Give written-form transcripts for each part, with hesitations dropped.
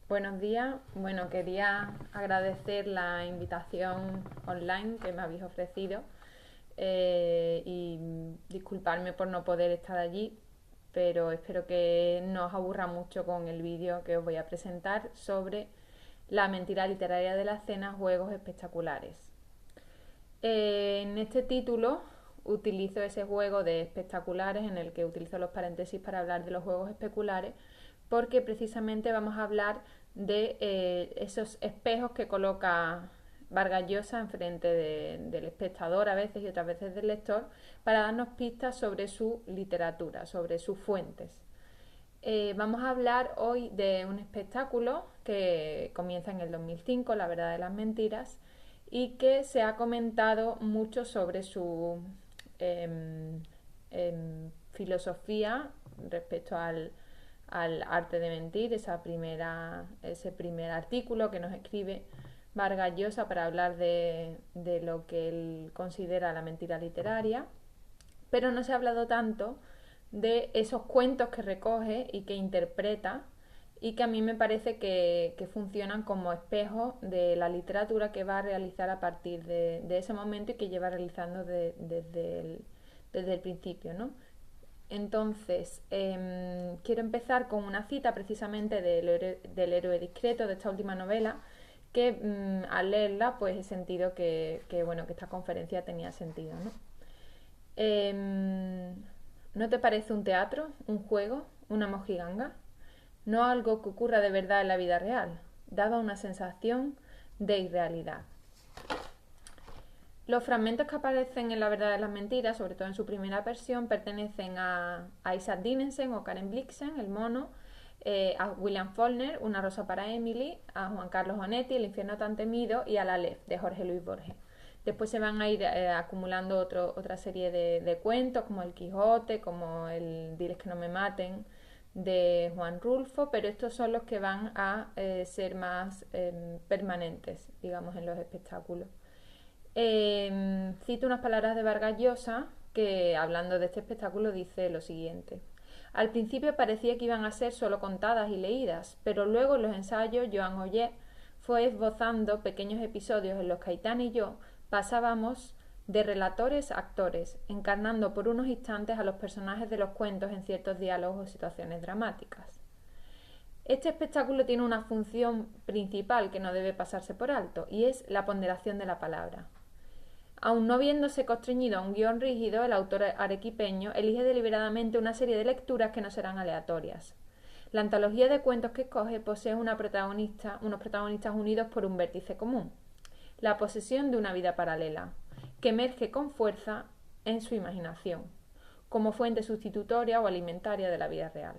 Buenos días. Bueno, quería agradecer la invitación online que me habéis ofrecido y disculparme por no poder estar allí, pero espero que no os aburra mucho con el vídeo que os voy a presentar sobre la mentira literaria de la escena, juegos espectaculares. En este título utilizo ese juego de espectaculares en el que utilizo los paréntesis para hablar de los juegos especulares, porque precisamente vamos a hablar de esos espejos que coloca Vargas Llosa enfrente del espectador a veces y otras veces del lector para darnos pistas sobre su literatura, sobre sus fuentes. Vamos a hablar hoy de un espectáculo que comienza en el 2005, La verdad de las mentiras, y que se ha comentado mucho sobre su em, filosofía respecto al arte de mentir, ese primer artículo que nos escribe Vargas Llosa para hablar de lo que él considera la mentira literaria, pero no se ha hablado tanto de esos cuentos que recoge y que interpreta y que a mí me parece que funcionan como espejos de la literatura que va a realizar a partir de ese momento y que lleva realizando desde el principio, ¿no? Entonces, quiero empezar con una cita precisamente del héroe discreto, de esta última novela, que al leerla pues he sentido bueno, que esta conferencia tenía sentido, ¿no? ¿No te parece un teatro, un juego, una mojiganga? No algo que ocurra de verdad en la vida real. Daba una sensación de irrealidad. Los fragmentos que aparecen en La verdad de las mentiras, sobre todo en su primera versión, pertenecen a Isaac Dinesen o Karen Blixen, El mono, a William Faulkner, Una rosa para Emily, a Juan Carlos Onetti, El infierno tan temido y a La Aleph, de Jorge Luis Borges. Después se van a ir acumulando otra serie de cuentos, como El Quijote, como el Diles que no me maten, de Juan Rulfo, pero estos son los que van a ser más permanentes, digamos, en los espectáculos. Cito unas palabras de Vargas Llosa que, hablando de este espectáculo, dice lo siguiente. Al principio parecía que iban a ser solo contadas y leídas, pero luego en los ensayos Joan Ollet fue esbozando pequeños episodios en los que Aitán y yo pasábamos de relatores a actores, encarnando por unos instantes a los personajes de los cuentos en ciertos diálogos o situaciones dramáticas. Este espectáculo tiene una función principal que no debe pasarse por alto, y es la ponderación de la palabra. Aun no viéndose constreñido a un guión rígido, el autor arequipeño elige deliberadamente una serie de lecturas que no serán aleatorias. La antología de cuentos que escoge posee unos protagonistas unidos por un vértice común, la posesión de una vida paralela, que emerge con fuerza en su imaginación, como fuente sustitutoria o alimentaria de la vida real.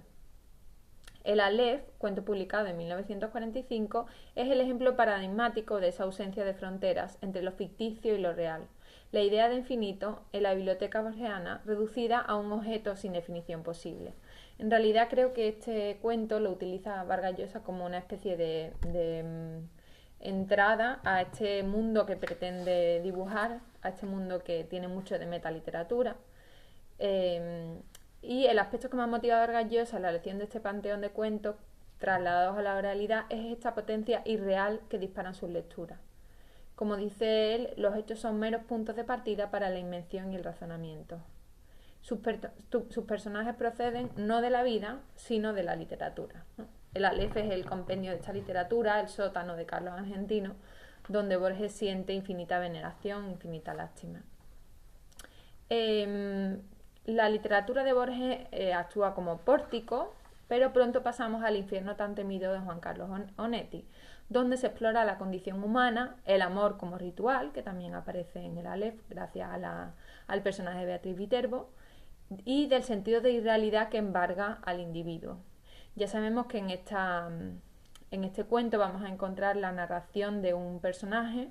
El Aleph, cuento publicado en 1945, es el ejemplo paradigmático de esa ausencia de fronteras entre lo ficticio y lo real, la idea de infinito en la biblioteca borgiana reducida a un objeto sin definición posible. En realidad creo que este cuento lo utiliza Vargas Llosa como una especie de entrada a este mundo que pretende dibujar, a este mundo que tiene mucho de metaliteratura. Y el aspecto que me ha motivado a Vargas Llosa en la elección de este panteón de cuentos trasladados a la oralidad es esta potencia irreal que disparan sus lecturas. Como dice él, los hechos son meros puntos de partida para la invención y el razonamiento. Sus personajes proceden no de la vida, sino de la literatura, ¿no? El Aleph es el compendio de esta literatura, el sótano de Carlos Argentino, donde Borges siente infinita veneración, infinita lástima. La literatura de Borges actúa como pórtico, pero pronto pasamos al infierno tan temido de Juan Carlos Onetti, donde se explora la condición humana, el amor como ritual, que también aparece en el Aleph gracias al personaje de Beatriz Viterbo, y del sentido de irrealidad que embarga al individuo. Ya sabemos que en este cuento vamos a encontrar la narración de un personaje,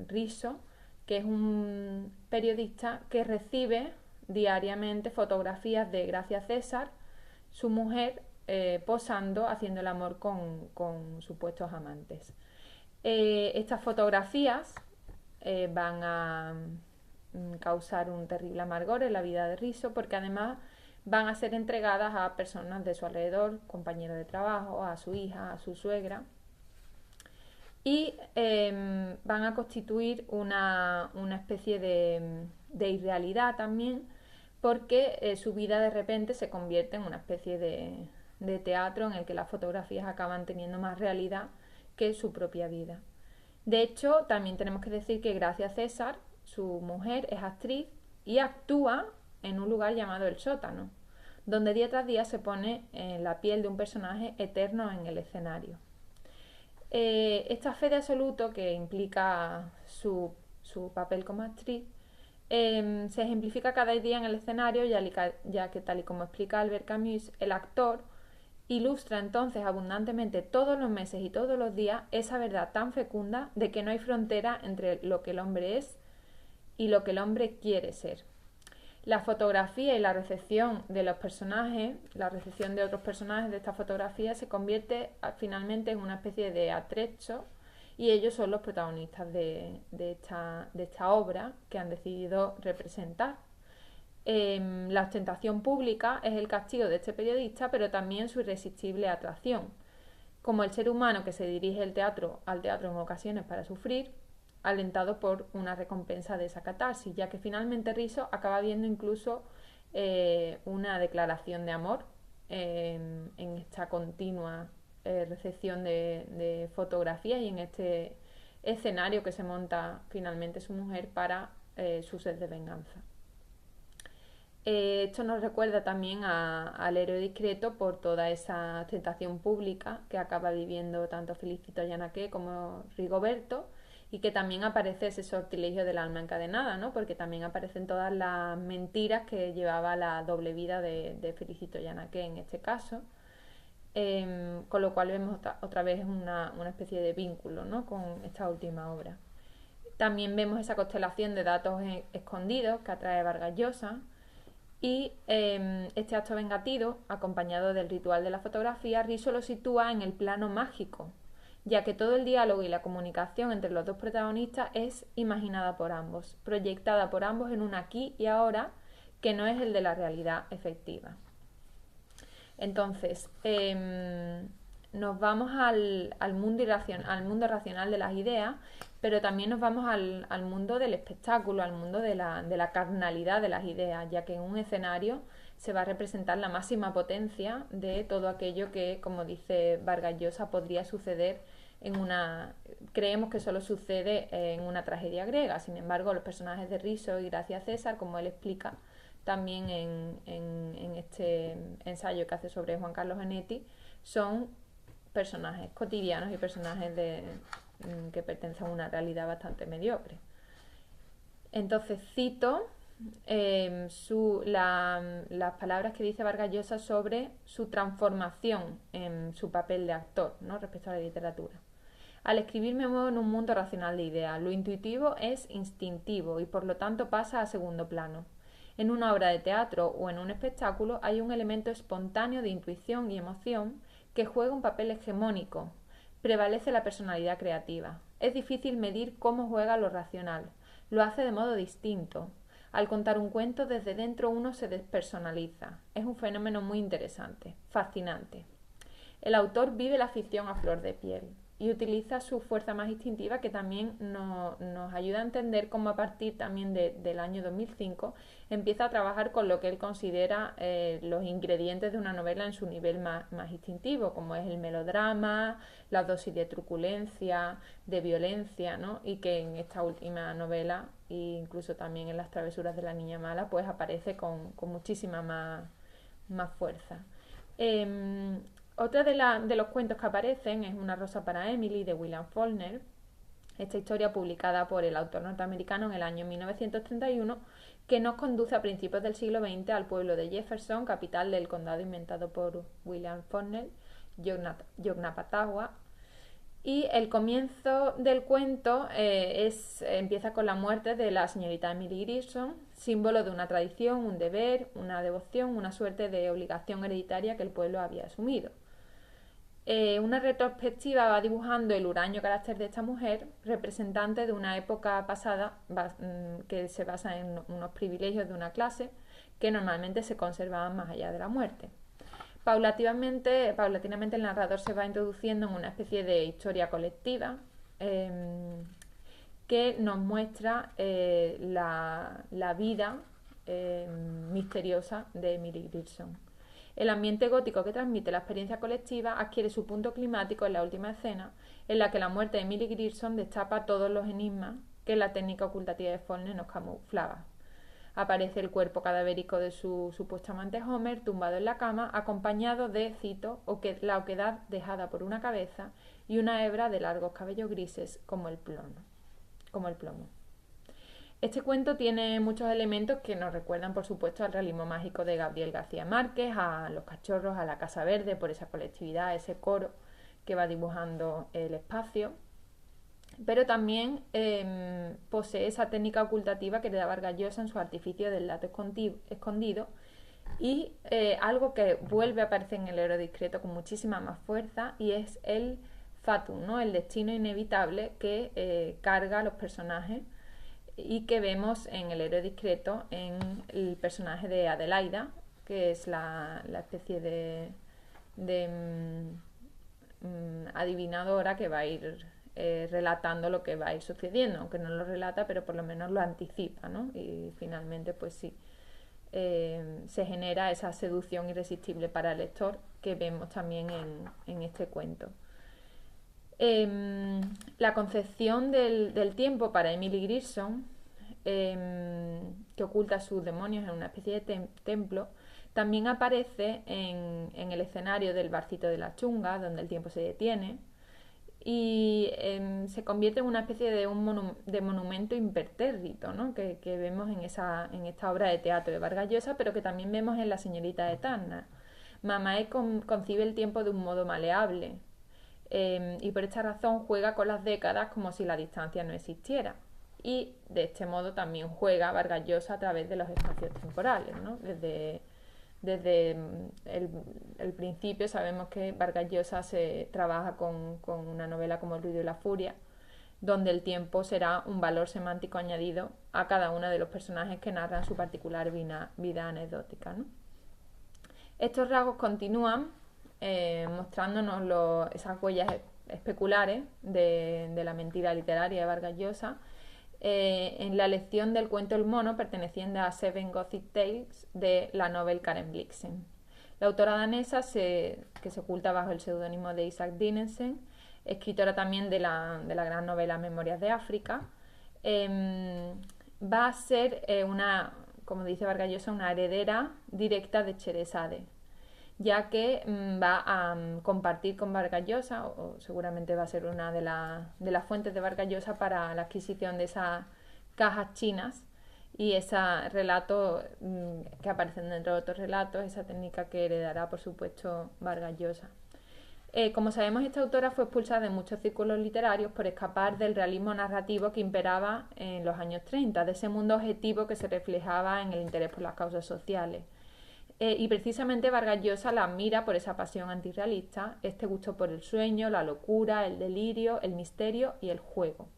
Riso, que es un periodista que recibe diariamente fotografías de Gracia César, su mujer, posando, haciendo el amor con supuestos amantes. Estas fotografías van a causar un terrible amargor en la vida de Riso, porque además van a ser entregadas a personas de su alrededor, compañeros de trabajo, a su hija, a su suegra, y van a constituir una especie de irrealidad también, porque su vida de repente se convierte en una especie de teatro en el que las fotografías acaban teniendo más realidad que su propia vida. De hecho, también tenemos que decir que Gracia César, su mujer, es actriz y actúa en un lugar llamado El Sótano, donde día tras día se pone en la piel de un personaje eterno en el escenario. Esta fe de absoluto que implica su papel como actriz se ejemplifica cada día en el escenario, ya que tal y como explica Albert Camus, el actor ilustra entonces abundantemente todos los meses y todos los días esa verdad tan fecunda de que no hay frontera entre lo que el hombre es y lo que el hombre quiere ser. La fotografía y la recepción de los personajes, la recepción de otros personajes de esta fotografía se convierte finalmente en una especie de atrecho, y ellos son los protagonistas de esta obra que han decidido representar. La ostentación pública es el castigo de este periodista, pero también su irresistible atracción. Como el ser humano que se dirige al teatro en ocasiones para sufrir, alentado por una recompensa de esa catarsis, ya que finalmente Riso acaba viendo incluso una declaración de amor en esta continua recepción de fotografía y en este escenario que se monta finalmente su mujer para su sed de venganza. Esto nos recuerda también al héroe discreto por toda esa tentación pública que acaba viviendo tanto Felicito Gianaqué como Rigoberto, y que también aparece ese sortilegio del alma encadenada, ¿no? Porque también aparecen todas las mentiras que llevaba la doble vida de Felicito Gianaqué en este caso, con lo cual vemos otra vez una especie de vínculo, ¿no?, con esta última obra. También vemos esa constelación de datos escondidos que atrae Vargas Llosa, y este acto vengativo, acompañado del ritual de la fotografía, Riso lo sitúa en el plano mágico, ya que todo el diálogo y la comunicación entre los dos protagonistas es imaginada por ambos, proyectada por ambos en un aquí y ahora que no es el de la realidad efectiva. Entonces, nos vamos al mundo racional de las ideas, pero también nos vamos al mundo del espectáculo, al mundo de la carnalidad de las ideas, ya que en un escenario se va a representar la máxima potencia de todo aquello que, como dice Vargas Llosa, podría suceder creemos que solo sucede en una tragedia griega. Sin embargo, los personajes de Riso y Gracia César, como él explica también en este ensayo que hace sobre Juan Carlos Genetti, son personajes cotidianos y personajes que pertenecen a una realidad bastante mediocre. Entonces cito las palabras que dice Vargas Llosa sobre su transformación en su papel de actor, ¿no?, respecto a la literatura. Al escribir me muevo en un mundo racional de ideas. Lo intuitivo es instintivo y por lo tanto pasa a segundo plano. En una obra de teatro o en un espectáculo hay un elemento espontáneo de intuición y emoción que juega un papel hegemónico. Prevalece la personalidad creativa. Es difícil medir cómo juega lo racional. Lo hace de modo distinto. Al contar un cuento, desde dentro uno se despersonaliza. Es un fenómeno muy interesante, fascinante. El autor vive la ficción a flor de piel y utiliza su fuerza más instintiva, que también nos ayuda a entender cómo a partir también del año 2005 empieza a trabajar con lo que él considera los ingredientes de una novela en su nivel más instintivo, como es el melodrama, la dosis de truculencia, de violencia, ¿no?, y que en esta última novela, e incluso también en Las travesuras de la niña mala, pues aparece con muchísima más fuerza. Otra de los cuentos que aparecen es Una rosa para Emily, de William Faulkner. Esta historia, publicada por el autor norteamericano en el año 1931, que nos conduce a principios del siglo XX al pueblo de Jefferson, capital del condado inventado por William Faulkner, Yoknapatawpha. Y el comienzo del cuento empieza con la muerte de la señorita Emily Grierson, símbolo de una tradición, un deber, una devoción, una suerte de obligación hereditaria que el pueblo había asumido. Una retrospectiva va dibujando el huraño carácter de esta mujer, representante de una época pasada que se basa en unos privilegios de una clase que normalmente se conservaban más allá de la muerte. Paulatinamente el narrador se va introduciendo en una especie de historia colectiva que nos muestra la vida misteriosa de Emily Grierson. El ambiente gótico que transmite la experiencia colectiva adquiere su punto climático en la última escena, en la que la muerte de Emily Grierson destapa todos los enigmas que la técnica ocultativa de Faulkner nos camuflaba. Aparece el cuerpo cadavérico de su supuesto amante Homer, tumbado en la cama, acompañado de, cito, la oquedad dejada por una cabeza y una hebra de largos cabellos grises como el plomo. Este cuento tiene muchos elementos que nos recuerdan, por supuesto, al realismo mágico de Gabriel García Márquez, a Los Cachorros, a la Casa Verde, por esa colectividad, ese coro que va dibujando el espacio. Pero también posee esa técnica ocultativa que le da Vargas Llosa en su artificio del dato escondido y algo que vuelve a aparecer en El héroe discreto con muchísima más fuerza, y es el fatum, ¿no? El destino inevitable que carga a los personajes y que vemos en El héroe discreto en el personaje de Adelaida, que es la especie de adivinadora que va a ir relatando lo que va a ir sucediendo, aunque no lo relata, pero por lo menos lo anticipa, ¿no? Y finalmente, pues sí, se genera esa seducción irresistible para el lector que vemos también en este cuento. La concepción del tiempo para Emily Grierson, que oculta sus demonios en una especie de templo, también aparece en el escenario del barcito de la chunga, donde el tiempo se detiene, y se convierte en una especie de monumento impertérrito, ¿no? que vemos en esta obra de teatro de Vargas Llosa, pero que también vemos en La señorita eterna. Mamae concibe el tiempo de un modo maleable, y por esta razón juega con las décadas como si la distancia no existiera. Y de este modo también juega Vargas Llosa a través de los espacios temporales, ¿no? Desde el principio sabemos que Vargas Llosa se trabaja con una novela como El ruido y la furia, donde el tiempo será un valor semántico añadido a cada uno de los personajes que narran su particular vida anecdótica, ¿no? Estos rasgos continúan mostrándonos esas huellas especulares de la mentira literaria de Vargas Llosa en la lección del cuento El mono, perteneciente a Seven Gothic Tales de la novel Karen Blixen. La autora danesa, que se oculta bajo el seudónimo de Isaac Dinesen, escritora también de la gran novela Memorias de África, va a ser como dice Vargas Llosa, una heredera directa de Scheherazade, ya que va a compartir con Vargas Llosa, o seguramente va a ser una de las fuentes de Vargas Llosa para la adquisición de esas cajas chinas y ese relato que aparecen dentro de otros relatos, esa técnica que heredará, por supuesto, Vargas Llosa. Como sabemos, esta autora fue expulsada de muchos círculos literarios por escapar del realismo narrativo que imperaba en los años 30, de ese mundo objetivo que se reflejaba en el interés por las causas sociales. Y precisamente Vargas Llosa la admira por esa pasión antirrealista, este gusto por el sueño, la locura, el delirio, el misterio y el juego.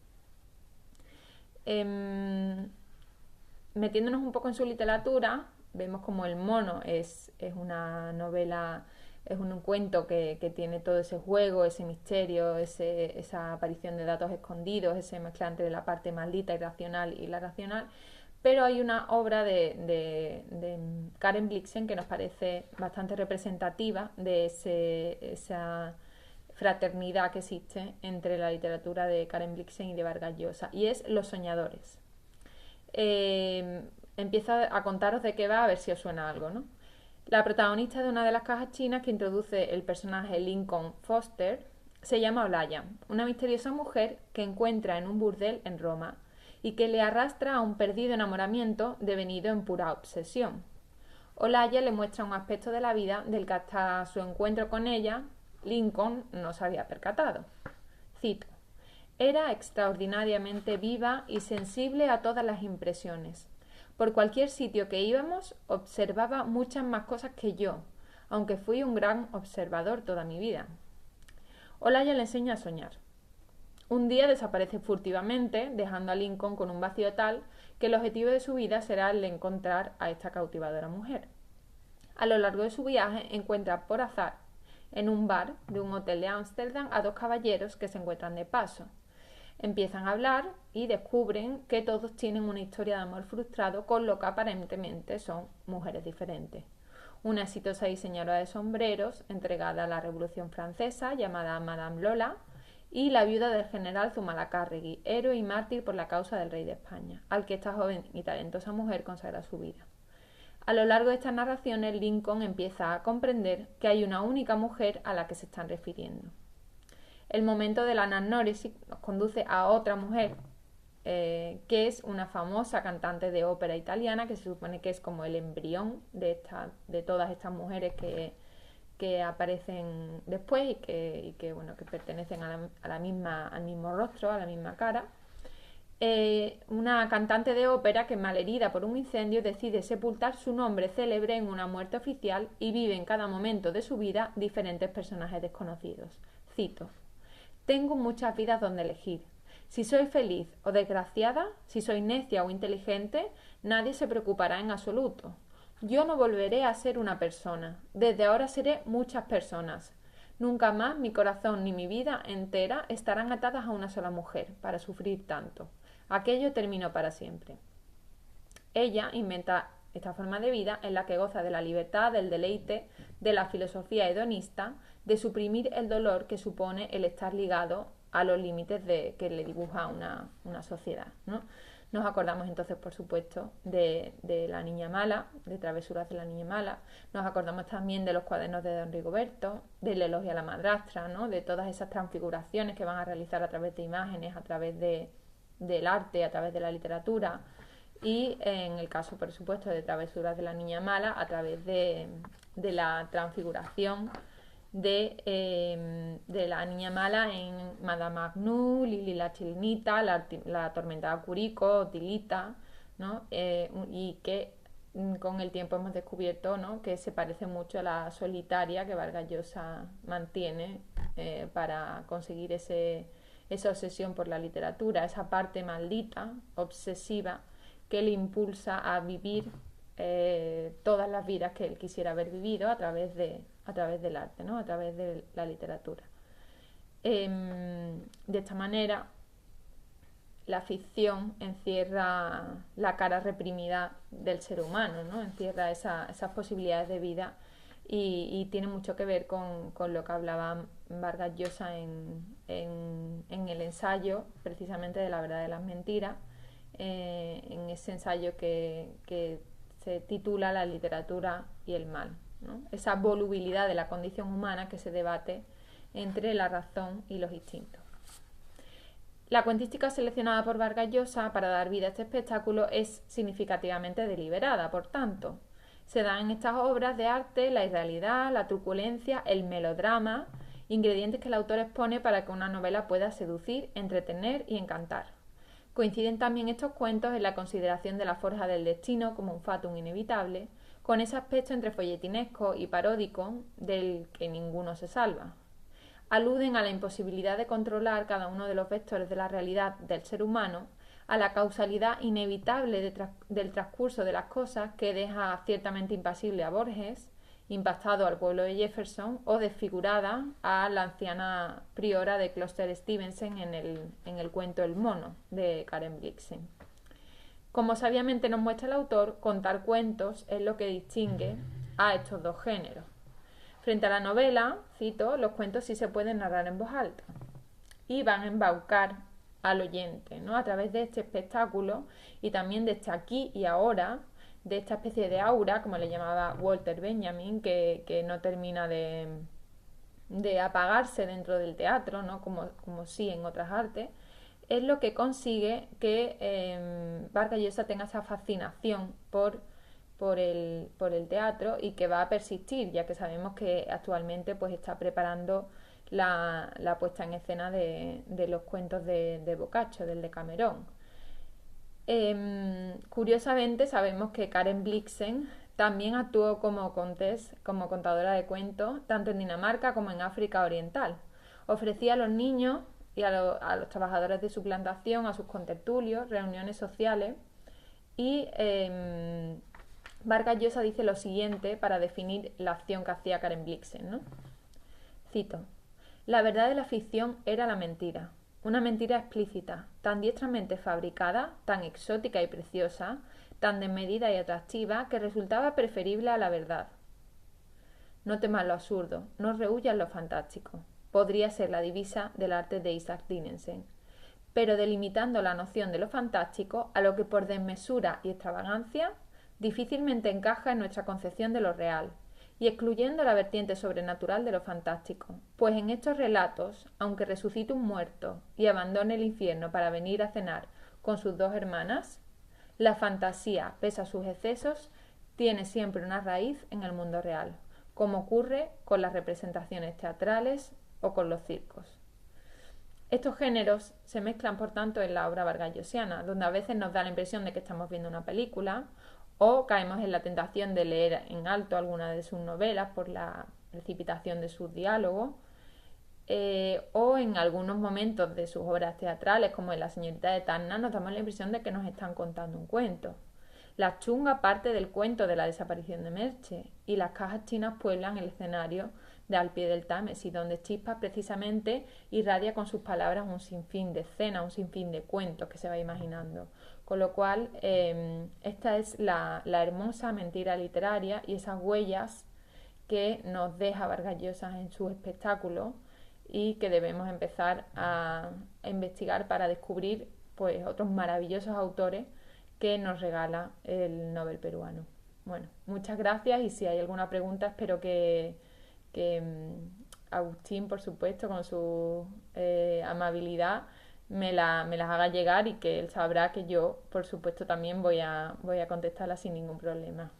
Metiéndonos un poco en su literatura, vemos como El mono es una novela, es un cuento que tiene todo ese juego, ese misterio, esa aparición de datos escondidos, ese mezcla entre la parte maldita, irracional y la racional. Pero hay una obra de Karen Blixen que nos parece bastante representativa de esa fraternidad que existe entre la literatura de Karen Blixen y de Vargas Llosa, y es Los soñadores. Empiezo a contaros de qué va, a ver si os suena algo, ¿no? La protagonista de una de las cajas chinas que introduce el personaje Lincoln Foster se llama Olaya, una misteriosa mujer que encuentra en un burdel en Roma y que le arrastra a un perdido enamoramiento devenido en pura obsesión. Olaya le muestra un aspecto de la vida del que hasta su encuentro con ella, Lincoln no se había percatado. Cito: era extraordinariamente viva y sensible a todas las impresiones. Por cualquier sitio que íbamos, observaba muchas más cosas que yo, aunque fui un gran observador toda mi vida. Olaya le enseña a soñar. Un día desaparece furtivamente, dejando a Lincoln con un vacío tal que el objetivo de su vida será el de encontrar a esta cautivadora mujer. A lo largo de su viaje encuentra por azar en un bar de un hotel de Ámsterdam a dos caballeros que se encuentran de paso. Empiezan a hablar y descubren que todos tienen una historia de amor frustrado con lo que aparentemente son mujeres diferentes. Una exitosa diseñadora de sombreros entregada a la Revolución Francesa llamada Madame Lola y la viuda del general Zumalacárregui, héroe y mártir por la causa del rey de España, al que esta joven y talentosa mujer consagra su vida. A lo largo de estas narraciones, Lincoln empieza a comprender que hay una única mujer a la que se están refiriendo. El momento de la anagnórisis nos conduce a otra mujer, que es una famosa cantante de ópera italiana, que se supone que es como el embrión de todas estas mujeres que aparecen después y que pertenecen al mismo rostro, a la misma cara. Una cantante de ópera que, malherida por un incendio, decide sepultar su nombre célebre en una muerte oficial y vive en cada momento de su vida diferentes personajes desconocidos. Cito: «Tengo muchas vidas donde elegir. Si soy feliz o desgraciada, si soy necia o inteligente, nadie se preocupará en absoluto. Yo no volveré a ser una persona. Desde ahora seré muchas personas. Nunca más mi corazón ni mi vida entera estarán atadas a una sola mujer para sufrir tanto. Aquello terminó para siempre». Ella inventa esta forma de vida en la que goza de la libertad, del deleite, de la filosofía hedonista, de suprimir el dolor que supone el estar ligado a los límites que le dibuja una sociedad, ¿no? Nos acordamos entonces, por supuesto, de La niña mala, de Travesuras de la niña mala. Nos acordamos también de los cuadernos de don Rigoberto, del elogio a la madrastra, ¿no? De todas esas transfiguraciones que van a realizar a través de imágenes, a través del arte, a través de la literatura. Y en el caso, por supuesto, de Travesuras de la niña mala, a través de la transfiguración de la niña mala en Madame Agnew, Lili la Chilenita, la atormentada Curico, Otilita, ¿no? Y que con el tiempo hemos descubierto, ¿no?, que se parece mucho a la solitaria que Vargas Llosa mantiene para conseguir esa obsesión por la literatura, esa parte maldita, obsesiva, que le impulsa a vivir todas las vidas que él quisiera haber vivido a través del arte, ¿no?, a través de la literatura. De esta manera, la ficción encierra la cara reprimida del ser humano, ¿no?, encierra esas posibilidades de vida y tiene mucho que ver con lo que hablaba Vargas Llosa en el ensayo, precisamente, de La verdad de las mentiras, en ese ensayo que se titula La literatura y el mal, ¿no? Esa volubilidad de la condición humana que se debate entre la razón y los instintos. La cuentística seleccionada por Vargas Llosa para dar vida a este espectáculo es significativamente deliberada, por tanto. Se dan en estas obras de arte la irrealidad, la truculencia, el melodrama, ingredientes que el autor expone para que una novela pueda seducir, entretener y encantar. Coinciden también estos cuentos en la consideración de la forja del destino como un fatum inevitable, con ese aspecto entre folletinesco y paródico del que ninguno se salva. Aluden a la imposibilidad de controlar cada uno de los vectores de la realidad del ser humano, a la causalidad inevitable del transcurso de las cosas que deja ciertamente impasible a Borges, impactado al pueblo de Jefferson, o desfigurada a la anciana priora de Closter Stevenson en el cuento El mono de Karen Blixen. Como sabiamente nos muestra el autor, contar cuentos es lo que distingue a estos dos géneros. Frente a la novela, cito, los cuentos sí se pueden narrar en voz alta y van a embaucar al oyente, ¿no?, a través de este espectáculo y también de este aquí y ahora, de esta especie de aura, como le llamaba Walter Benjamin, que no termina de apagarse dentro del teatro, ¿no?, como sí en otras artes, es lo que consigue que Vargas Llosa tenga esa fascinación por el teatro y que va a persistir, ya que sabemos que actualmente pues está preparando la puesta en escena de los cuentos de Boccaccio, del Decamerón. Curiosamente sabemos que Karen Blixen también actuó como contadora de cuentos tanto en Dinamarca como en África Oriental. Ofrecía a los niños y a los trabajadores de su plantación, a sus contertulios, reuniones sociales Y Vargas Llosa dice lo siguiente para definir la acción que hacía Karen Blixen, ¿no? Cito: la verdad de la ficción era la mentira, una mentira explícita, tan diestramente fabricada, tan exótica y preciosa, tan desmedida y atractiva, que resultaba preferible a la verdad. No temas lo absurdo, no rehuyas lo fantástico. Podría ser la divisa del arte de Isaac Dinesen, pero delimitando la noción de lo fantástico a lo que por desmesura y extravagancia difícilmente encaja en nuestra concepción de lo real, y excluyendo la vertiente sobrenatural de lo fantástico, pues en estos relatos, aunque resucite un muerto y abandone el infierno para venir a cenar con sus dos hermanas, la fantasía, pese a sus excesos, tiene siempre una raíz en el mundo real, como ocurre con las representaciones teatrales o con los circos. Estos géneros se mezclan, por tanto, en la obra vargallosiana, donde a veces nos da la impresión de que estamos viendo una película o caemos en la tentación de leer en alto alguna de sus novelas por la precipitación de sus diálogos, o en algunos momentos de sus obras teatrales, como en La señorita de Tacna, nos damos la impresión de que nos están contando un cuento. La chunga parte del cuento de la desaparición de Merche, y las cajas chinas pueblan el escenario de Al pie del Támesis, donde Chispa precisamente irradia con sus palabras un sinfín de escenas, un sinfín de cuentos que se va imaginando. Con lo cual, esta es la hermosa mentira literaria y esas huellas que nos deja Vargas Llosa en sus espectáculos y que debemos empezar a investigar para descubrir pues otros maravillosos autores que nos regala el Nobel peruano. Bueno, muchas gracias, y si hay alguna pregunta espero que Agustín, por supuesto, con su amabilidad, me las haga llegar, y que él sabrá que yo, por supuesto, también voy a contestarlas sin ningún problema.